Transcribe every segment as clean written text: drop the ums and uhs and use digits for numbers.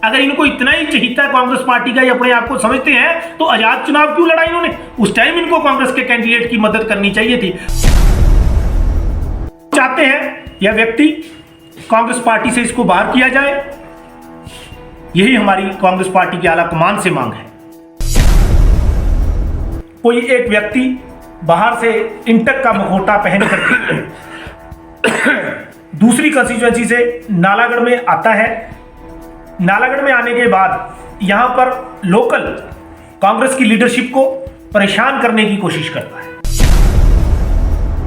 अगर इनको इतना ही चहिता कांग्रेस पार्टी का, ये अपने आप को समझते हैं, तो आजाद चुनाव क्यों लड़ा इन्होंने? उस टाइम इनको कांग्रेस के कैंडिडेट की मदद करनी चाहिए थी। चाहते हैं यह व्यक्ति कांग्रेस पार्टी से इसको बाहर किया जाए, यही हमारी कांग्रेस पार्टी की आला कमान से मांग है। कोई एक व्यक्ति बाहर से इंटक का मुखौटा पहन करके दूसरी कंस्टिट्यूएंसी से नालागढ़ में आता है। नालागढ़ में आने के बाद यहां पर लोकल कांग्रेस की लीडरशिप को परेशान करने की कोशिश करता है।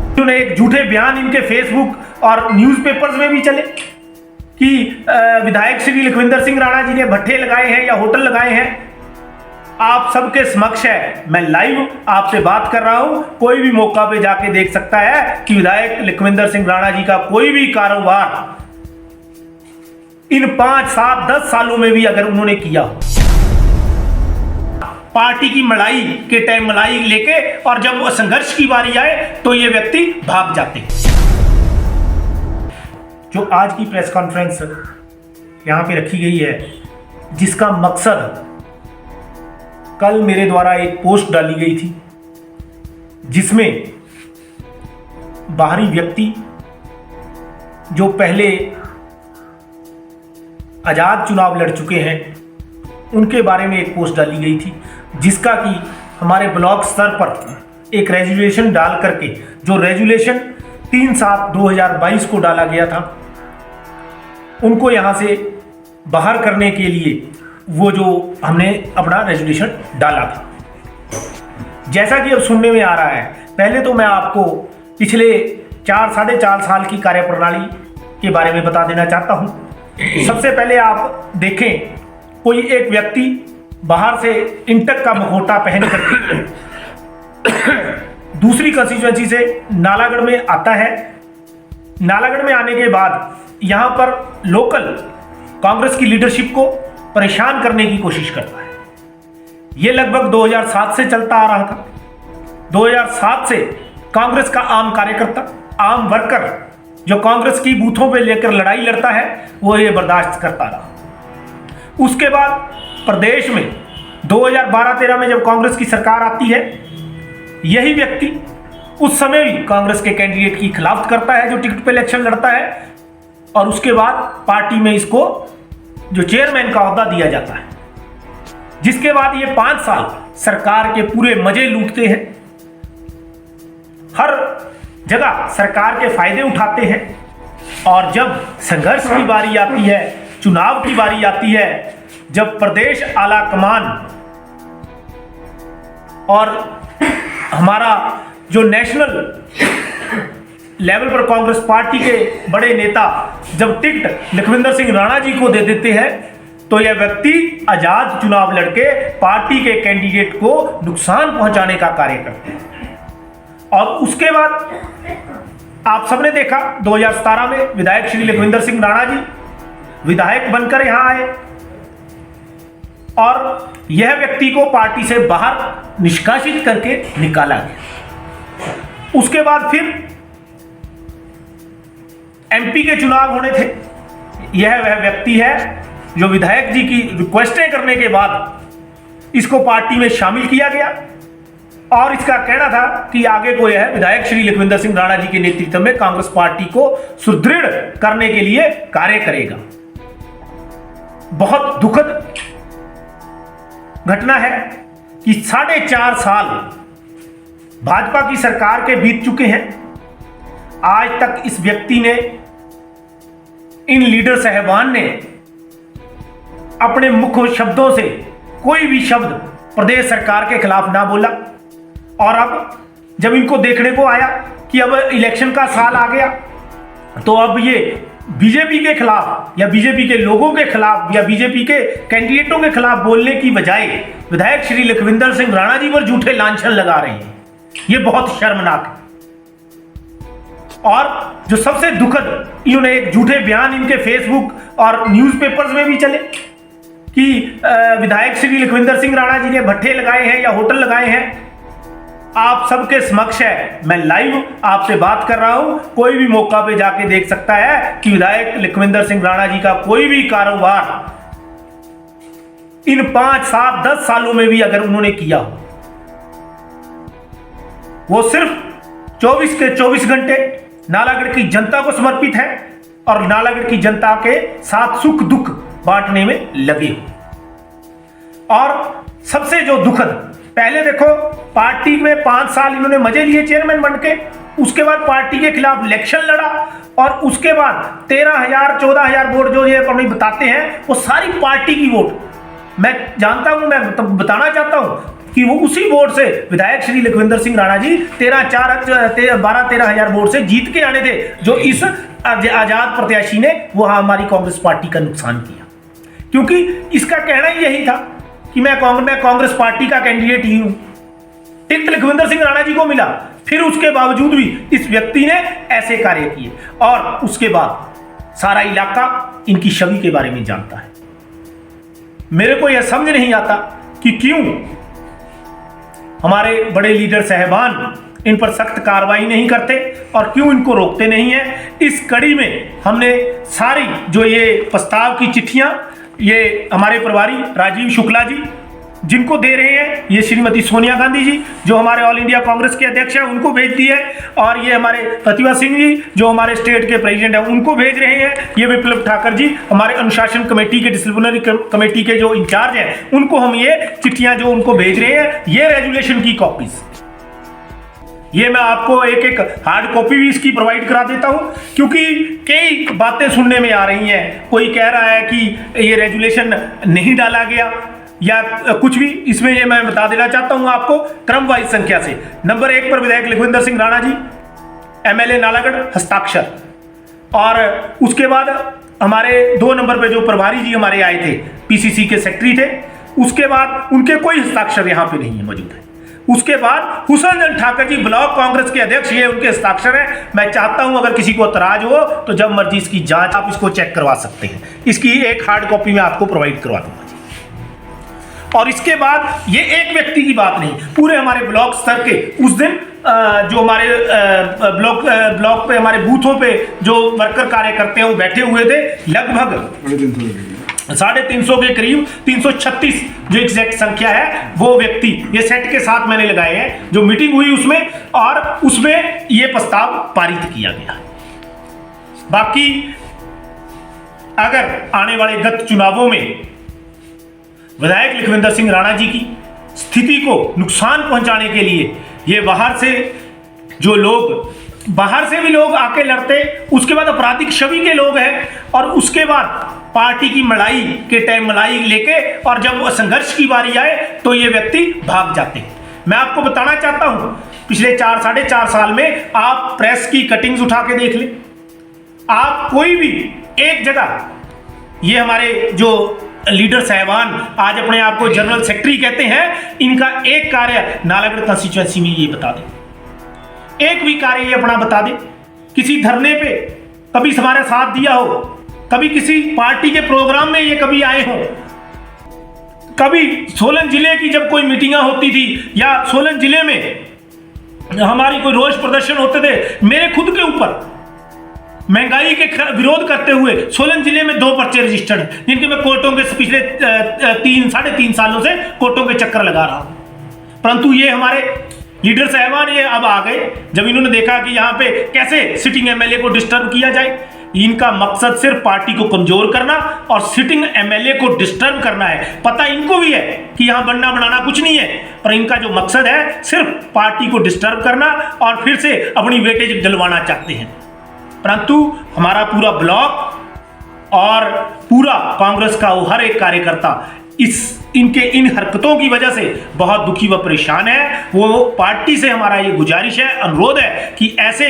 उन्होंने एक झूठे बयान इनके फेसबुक और न्यूज़पेपर्स में भी चले कि विधायक श्री लखविंदर सिंह राणा जी ने भट्ठे लगाए हैं या होटल लगाए हैं। आप सबके समक्ष है, मैं लाइव आपसे बात कर रहा हूं, कोई भी मौका पे जाके देख सकता है कि विधायक लखविंदर सिंह राणा जी का कोई भी कारोबार इन 5, 7, 10 सालों में भी अगर उन्होंने किया हो, पार्टी की मलाई के टाइम मलाई लेके, और जब वो संघर्ष की बारी आए तो ये व्यक्ति भाग जाते हैं। जो आज की प्रेस कॉन्फ्रेंस यहां पे रखी गई है, जिसका मकसद, कल मेरे द्वारा एक पोस्ट डाली गई थी जिसमें बाहरी व्यक्ति जो पहले आजाद चुनाव लड़ चुके हैं उनके बारे में एक पोस्ट डाली गई थी, जिसका कि हमारे ब्लॉक स्तर पर एक रेजोल्यूशन डाल करके, जो रेजोल्यूशन 3/7/2022 को डाला गया था, उनको यहां से बाहर करने के लिए वो जो हमने अपना रेजोल्यूशन डाला था। जैसा कि अब सुनने में आ रहा है, पहले तो मैं आपको पिछले 4-4.5 साल की कार्यप्रणाली के बारे में बता देना चाहता हूं। सबसे पहले आप देखें, कोई एक व्यक्ति बाहर से इंटक का मुखौटा पहन करके दूसरी कंस्टिट्यूएंसी से नालागढ़ में आता है। नालागढ़ में आने के बाद यहां पर लोकल कांग्रेस की लीडरशिप को परेशान करने की कोशिश करता है। यह लगभग 2007 से चलता आ रहा था। 2007 से कांग्रेस का आम कार्यकर्ता, आम वर्कर जो कांग्रेस की बूथों पे लेकर लड़ाई लड़ता है, वो ये बर्दाश्त करता रहा। उसके बाद प्रदेश में 2012-13 में जब कांग्रेस की सरकार आती है, यही व्यक्ति उस समय भी कांग्रेस के कैंडिडेट की खिलाफत करता है जो टिकट पे इलेक्शन लड़ता है, और उसके बाद पार्टी में इसको जो चेयरमैन का ओहदा दिया जाता है, जिसके बाद ये 5 साल सरकार के पूरे मजे लूटते हैं, हर जगह सरकार के फायदे उठाते हैं। और जब संघर्ष की बारी आती है, चुनाव की बारी आती है, जब प्रदेश आला कमान और हमारा जो नेशनल लेवल पर कांग्रेस पार्टी के बड़े नेता जब टिकट लखविंदर सिंह राणा जी को दे देते हैं, तो यह व्यक्ति आजाद चुनाव लड़के पार्टी के कैंडिडेट को नुकसान पहुंचाने का कार्य करते हैं। और उसके बाद आप सबने देखा 2017 में विधायक श्री लखविंदर सिंह राणा जी विधायक बनकर यहां आए, और यह व्यक्ति को पार्टी से बाहर निष्कासित करके निकाला गया। उसके बाद फिर एमपी के चुनाव होने थे। यह वह व्यक्ति है जो विधायक जी की रिक्वेस्टें करने के बाद इसको पार्टी में शामिल किया गया, और इसका कहना था कि आगे को यह विधायक श्री लखविंदर सिंह राणा जी के नेतृत्व में कांग्रेस पार्टी को सुदृढ़ करने के लिए कार्य करेगा। बहुत दुखद घटना है कि 4.5 साल भाजपा की सरकार के बीत चुके हैं। आज तक इस व्यक्ति ने, इन लीडर साहबान ने अपने मुख्य शब्दों से कोई भी शब्द प्रदेश सरकार के खिलाफ ना बोला। और अब जब इनको देखने को आया कि अब इलेक्शन का साल आ गया, तो अब ये बीजेपी के खिलाफ या बीजेपी के लोगों के खिलाफ या बीजेपी के कैंडिडेटों के खिलाफ बोलने की बजाय विधायक श्री लखविंदर सिंह राणा जी पर झूठे लांछन लगा रहे हैं। ये बहुत शर्मनाक है। और जो सबसे दुखद, इन्होंने एक झूठे बयान इनके फेसबुक और न्यूज़पेपर्स में भी चले कि विधायक श्री लखविंदर सिंह राणा जी ने भट्ठे लगाए हैं या होटल लगाए हैं। आप सबके समक्ष है, मैं लाइव आपसे बात कर रहा हूं, कोई भी मौका पे जाके देख सकता है कि विधायक लखविंदर सिंह राणा जी का कोई भी कारोबार इन 5, 7, 10 सालों में भी अगर उन्होंने किया हो, वो सिर्फ 24 के 24 घंटे नालागढ़ की जनता को समर्पित है और नालागढ़ की जनता के साथ सुख दुख बांटने में लगे हो। और सबसे जो दुखद, पहले देखो पार्टी में 5 साल इन्होंने मजे लिए चेयरमैन बन के, उसके बाद पार्टी के खिलाफ इलेक्शन लड़ा और उसके बाद 13,000 14,000 वोट जो ये अपनी बताते हैं वो सारी पार्टी की वोट, मैं जानता हूं, मैं बताना चाहता हूं कि वो उसी वोट से विधायक श्री लखविंदर सिंह राणा जी 12-13,000 वोट से जीत के आने थे, जो इस आजाद प्रत्याशी ने वो हमारी कांग्रेस पार्टी का नुकसान किया। क्योंकि इसका कहना ही यही था कि मैं कांग्रेस पार्टी का कैंडिडेट ही हूं। टिकट लखविंदर सिंह राणा जी को मिला, फिर उसके बावजूद भी इस व्यक्ति ने ऐसे कार्य किए और उसके बाद सारा इलाका इनकी छवि के बारे में जानता है। मेरे को यह समझ नहीं आता कि क्यों हमारे बड़े लीडर साहबान इन पर सख्त कार्रवाई नहीं करते और क्यों इनको रोकते नहीं है। इस कड़ी में हमने सारी जो ये प्रस्ताव की चिट्ठियां ये हमारे प्रभारी राजीव शुक्ला जी जिनको दे रहे हैं, ये श्रीमती सोनिया गांधी जी जो हमारे ऑल इंडिया कांग्रेस के अध्यक्ष हैं उनको भेज दी है, और ये हमारे प्रतिभा सिंह जी जो हमारे स्टेट के प्रेसिडेंट हैं उनको भेज रहे हैं, ये विप्लव ठाकर जी हमारे अनुशासन कमेटी के डिसिप्लिनरी कमेटी के जो इंचार्ज हैं उनको हम ये चिट्ठियां जो उनको भेज रहे हैं, ये रेजुलेशन की कॉपीज, ये मैं आपको एक एक हार्ड कॉपी भी इसकी प्रोवाइड करा देता हूं, क्योंकि कई बातें सुनने में आ रही हैं। कोई कह रहा है कि ये रेजुलेशन नहीं डाला गया या कुछ भी, इसमें ये मैं बता देना चाहता हूं आपको क्रम वाइज संख्या से। नंबर 1 पर विधायक लखविंदर सिंह राणा जी एमएलए नालागढ़ हस्ताक्षर, और उसके बाद हमारे 2 नंबर पे जो प्रभारी जी हमारे आए थे पीसीसी के सेक्रेटरी थे, उसके बाद उनके कोई हस्ताक्षर यहां पे नहीं है मौजूद है। उसके बाद हुसैन ठाकर जी ब्लॉक कांग्रेस के अध्यक्ष, ये उनके हस्ताक्षर हैं। मैं चाहता हूं अगर किसी को एतराज हो तो जब मर्जी इसकी जांच आप इसको चेक करवा सकते हैं, इसकी एक हार्ड कॉपी मैं आपको प्रोवाइड करवा दूंगा। और इसके बाद ये एक व्यक्ति की बात नहीं, पूरे हमारे ब्लॉक स्तर के उस दिन जो हमारे ब्लॉक पे हमारे बूथों पे जो वर्कर कार्य करते हैं वो बैठे हुए थे, लगभग 350 के करीब 336 जो एग्जैक्ट संख्या है वो व्यक्ति, ये सेट के साथ मैंने लगाए हैं, जो मीटिंग हुई उसमें, और उसमें ये प्रस्ताव पारित किया गया। बाकी अगर आने वाले गत चुनावों में विधायक लखविंदर सिंह राणा जी की स्थिति को नुकसान पहुंचाने के लिए ये बाहर से जो लोग, बाहर से भी लोग आके लड़ते, उसके बाद आपराधिक छवि के लोग हैं, और उसके बाद पार्टी की मलाई के टाइम मलाई लेके, और जब संघर्ष की बारी आए तो ये व्यक्ति भाग जाते हैं। मैं आपको बताना चाहता हूं पिछले 4-4.5 साल में आप प्रेस की कटिंग्स उठा के देख लें, आप कोई भी एक जगह, ये हमारे जो लीडर साहबान आज अपने आप को जनरल सेक्रेटरी कहते हैं, इनका एक कार्य नालागढ़ कंस्टिट्यूएंसी में ये बता दें, एक भी कार्य ये अपना बता दें, किसी धरने पे कभी हमारे साथ दिया हो, कभी किसी पार्टी के प्रोग्राम में ये कभी आए हो, कभी सोलन जिले की जब कोई मीटिंगें होती थी या सोलन जिले में हमारी कोई रोष प्रदर्शन होते थे, मेरे खुद के ऊपर महंगाई के विरोध करते हुए सोलन जिले में 2 पर्चे रजिस्टर्ड हैं, जिनके मैं कोर्टों के पिछले 3-3.5 सालों से कोर्टों के चक्कर लगा रहा हूं। परंतु ये हमारे लीडर साहबान ये अब आ गए, जब इन्होंने देखा कि यहाँ पे कैसे सिटिंग एमएलए को डिस्टर्ब किया जाए। इनका मकसद सिर्फ पार्टी को कमजोर करना और सिटिंग एमएलए को डिस्टर्ब करना है। पता इनको भी है कि यहाँ बनना बनाना कुछ नहीं है, पर इनका जो मकसद है सिर्फ पार्टी को डिस्टर्ब करना और फिर से अपनी वेटेज डलवाना चाहते हैं। परंतु हमारा पूरा ब्लॉक और पूरा कांग्रेस का वो हर एक कार्यकर्ता इनके इन हरकतों की वजह से बहुत दुखी व परेशान है। वो पार्टी से हमारा ये गुजारिश है, अनुरोध है कि ऐसे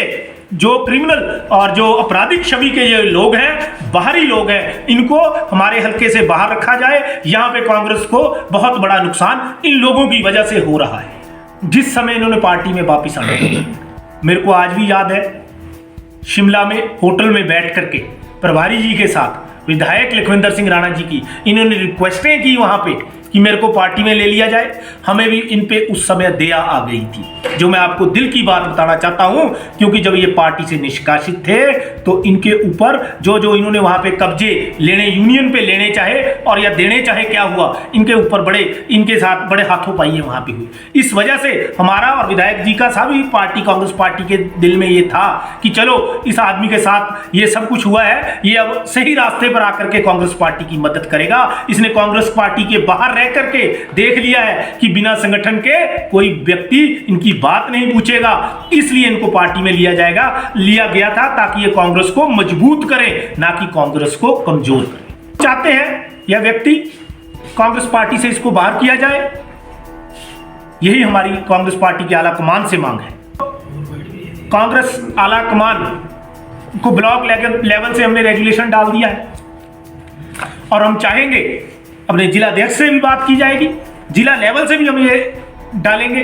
जो क्रिमिनल और जो आपराधिक छवि के ये लोग हैं, बाहरी लोग हैं, इनको हमारे हल्के से बाहर रखा जाए। यहाँ पे कांग्रेस को बहुत बड़ा नुकसान इन लोगों की वजह से हो रहा है। जिस समय इन्होंने पार्टी में वापिस आना, मेरे को आज भी याद है, शिमला में होटल में बैठ करके प्रभारी जी के साथ विधायक लखविंदर सिंह राणा जी की इन्होंने रिक्वेस्टें की वहां पे कि मेरे को पार्टी में ले लिया जाए। हमें भी इन पे उस समय दया आ गई थी, जो मैं आपको दिल की बात बताना चाहता हूं, क्योंकि जब ये पार्टी से निष्कासित थे तो इनके ऊपर जो जो इन्होंने वहां पे कब्जे लेने, यूनियन पे लेने चाहे और या देने चाहे, क्या हुआ, इनके ऊपर बड़े, इनके साथ बड़े हाथों पाई वहां पे हुई। इस वजह से हमारा और विधायक जी का सभी पार्टी, कांग्रेस पार्टी के दिल में ये था कि चलो इस आदमी के साथ ये सब कुछ हुआ है, ये अब सही रास्ते पर आकर के कांग्रेस पार्टी की मदद करेगा। इसने कांग्रेस पार्टी के बाहर रह करके देख लिया है कि बिना संगठन के कोई व्यक्ति इनकी बात नहीं पूछेगा, इसलिए इनको पार्टी में लिया गया था ताकि ये कांग्रेस को मजबूत करे, ना कि कांग्रेस को कमजोर करे। चाहते हैं यह व्यक्ति कांग्रेस पार्टी से इसको बाहर किया जाए, यही हमारी कांग्रेस पार्टी के आला कमान से मांग है। कांग्रेस आला कमान को ब्लॉक लेवल से हमने रेजुलेशन डाल दिया है और हम चाहेंगे अपने जिला अध्यक्ष से भी बात की जाएगी, जिला लेवल से भी हम ये डालेंगे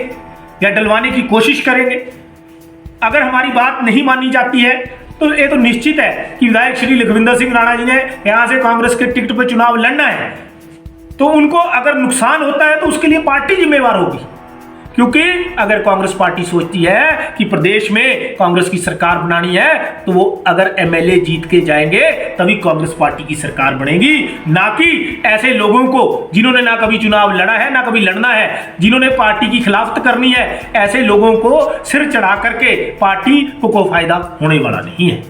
या डलवाने की कोशिश करेंगे। अगर हमारी बात नहीं मानी जाती है तो ये तो निश्चित है कि विधायक श्री लखविंदर सिंह राणा जी ने यहां से कांग्रेस के टिकट पर चुनाव लड़ना है, तो उनको अगर नुकसान होता है तो उसके लिए पार्टी जिम्मेवार होगी। क्योंकि अगर कांग्रेस पार्टी सोचती है कि प्रदेश में कांग्रेस की सरकार बनानी है, तो वो अगर एमएलए जीत के जाएंगे तभी कांग्रेस पार्टी की सरकार बनेगी, ना कि ऐसे लोगों को जिन्होंने ना कभी चुनाव लड़ा है ना कभी लड़ना है, जिन्होंने पार्टी की खिलाफत करनी है, ऐसे लोगों को सिर चढ़ा करके पार्टी को कोई फायदा होने वाला नहीं है।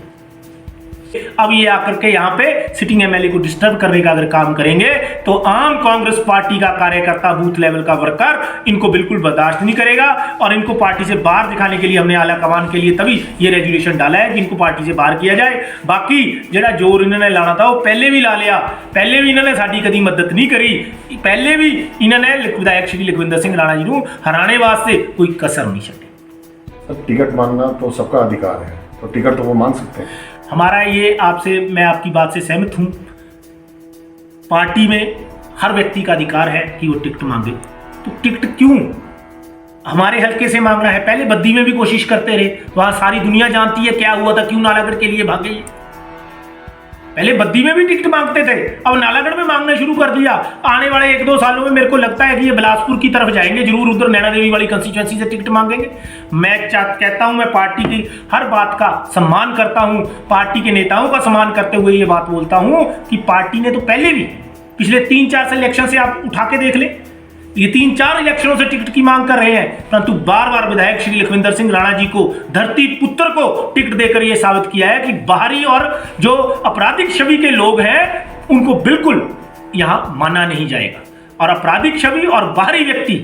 अब ये आकर के यहाँ पे सिटिंग एमएलए को डिस्टर्ब करने का अगर काम करेंगे तो आम कांग्रेस पार्टी का कार्यकर्ता, बूथ लेवल का वर्कर इनको बिल्कुल बर्दाश्त नहीं करेगा और इनको पार्टी से बाहर दिखाने के लिए हमने आला कमान के लिए तभी ये रेजुलेशन डाला है कि इनको पार्टी से बाहर किया जाए। बाकी जेड़ा जोर इन्होंने लाना था वो पहले भी ला लिया, पहले भी इन्होंने साड़ी कभी मदद नहीं करी, पहले भी इन्होंने विधायक श्री लखविंदर सिंह राणा जी को हराने वास्ते कोई कसर नहीं छड़ी। टिकट मांगना तो सबका अधिकार है, तो टिकट तो वो मांग सकते हैं। हमारा ये आपसे, मैं आपकी बात से सहमत हूं, पार्टी में हर व्यक्ति का अधिकार है कि वो टिकट मांगे। तो टिकट क्यों हमारे हल्के से मांगना है? पहले बद्दी में भी कोशिश करते रहे, वहां सारी दुनिया जानती है क्या हुआ था, क्यों नालागढ़ के लिए भागे। पहले बद्दी में भी टिकट मांगते थे, अब नालागढ़ में मांगना शुरू कर दिया। आने वाले 1-2 सालों में मेरे को लगता है कि ये बिलासपुर की तरफ जाएंगे, जरूर उधर नैना देवी वाली कंस्टिट्यूएंसी से टिकट मांगेंगे। मैं कहता हूं, मैं पार्टी की हर बात का सम्मान करता हूं, पार्टी के नेताओं का सम्मान करते हुए ये बात बोलता हूं कि पार्टी ने तो पहले भी पिछले 3-4 इलेक्शन से आप उठा के देख ले, ये 3-4 इलेक्शनों से टिकट की मांग कर रहे हैं, परंतु बार बार विधायक श्री लखविंदर सिंह राणा जी को, धरती पुत्र को टिकट देकर यह साबित किया है कि बाहरी और जो आपराधिक छवि के लोग हैं उनको बिल्कुल यहां माना नहीं जाएगा। और आपराधिक छवि और बाहरी व्यक्ति,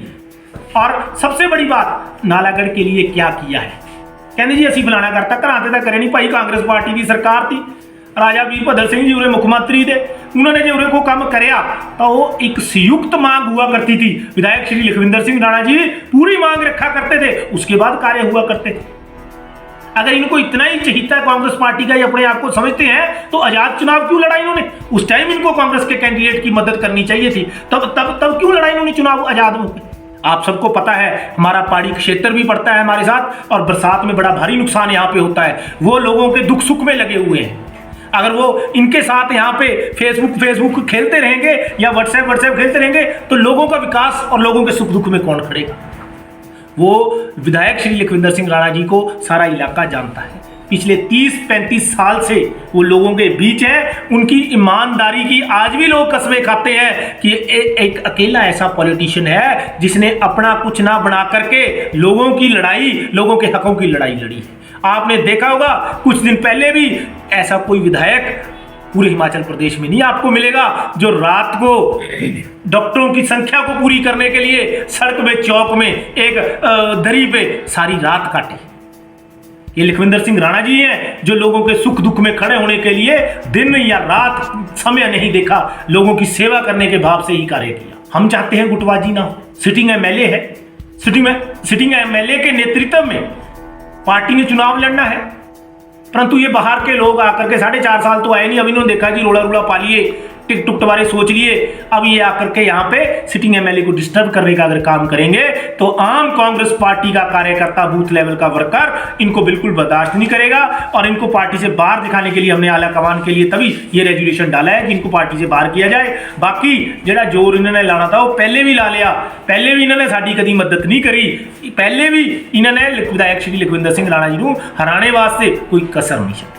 और सबसे बड़ी बात, नालागढ़ के लिए क्या किया है? कहने जी असि फलाना करता, कराते तो करे नहीं भाई, कांग्रेस पार्टी की सरकार थी, राजा वीरभद्र सिंह जी उरे मुख्यमंत्री थे, उन्होंने जो उरे को काम करया तो वो एक संयुक्त मांग हुआ करती थी। विधायक श्री लखविंदर सिंह राणा जी पूरी मांग रखा करते थे, उसके बाद कार्य हुआ करते थे। अगर इनको इतना ही चाहिए कांग्रेस पार्टी का, ये अपने आप को समझते हैं, तो आजाद चुनाव क्यों लड़ा इन्होंने? उस टाइम इनको कांग्रेस के कैंडिडेट की मदद करनी चाहिए थी, तब क्यों लड़ा इन्होंने चुनाव आजाद में? आप सबको पता है हमारा पहाड़ी क्षेत्र भी पड़ता है हमारे साथ, और बरसात में बड़ा भारी नुकसान यहाँ पे होता है। वो लोगों के दुख सुख में लगे हुए हैं, अगर वो इनके साथ यहाँ पे फेसबुक खेलते रहेंगे या व्हाट्सएप खेलते रहेंगे तो लोगों का विकास और लोगों के सुख दुख में कौन खड़ेगा? वो विधायक श्री लखविंदर सिंह राणा जी को सारा इलाका जानता है, पिछले 30-35 साल से वो लोगों के बीच है, उनकी ईमानदारी की आज भी लोग कसमें खाते हैं कि एक अकेला ऐसा पॉलिटिशियन है जिसने अपना कुछ ना बना करके लोगों की लड़ाई, लोगों के हकों की लड़ाई लड़ी है। आपने देखा होगा कुछ दिन पहले भी ऐसा कोई विधायक पूरे हिमाचल प्रदेश में नहीं आपको मिलेगा जो रात को डॉक्टरों की संख्या को पूरी करने के लिए सड़क में, चौक में, एक दरी पे सारी रात काटे। ये लखविंदर सिंह राणा जी हैं जो लोगों के सुख दुख में खड़े होने के लिए दिन या रात समय नहीं देखा, लोगों की सेवा करने के भाव से ही कार्य किया। हम चाहते हैं गुटबाजी ना हो, सिटिंग एमएलए है, सिटिंग एमएलए के नेतृत्व में पार्टी ने चुनाव लड़ना है, परंतु ये बाहर के लोग आकर के 4.5 साल तो आए नहीं, अब इन्होंने देखा कि रोड़ा पा लिए, टिक टुक बारे सोच लिए, अब ये आकर के यहाँ पे सिटिंग एमएलए को डिस्टर्ब करने का अगर काम करेंगे तो आम कांग्रेस पार्टी का कार्यकर्ता, बूथ लेवल का वर्कर इनको बिल्कुल बर्दाश्त नहीं करेगा और इनको पार्टी से बाहर दिखाने के लिए हमने आला कमान के लिए तभी ये रेजुलेशन डाला है कि इनको पार्टी से बाहर किया जाए। बाकी जेड़ा जोर इन्होंने लाना था वो पहले भी ला लिया, पहले भी इन्होंने साड़ी कभी मदद नहीं करी, पहले भी इन्होंने विधायक श्री लखविंदर सिंह राणा जी को हराने वास्ते कोई कसर नहीं है।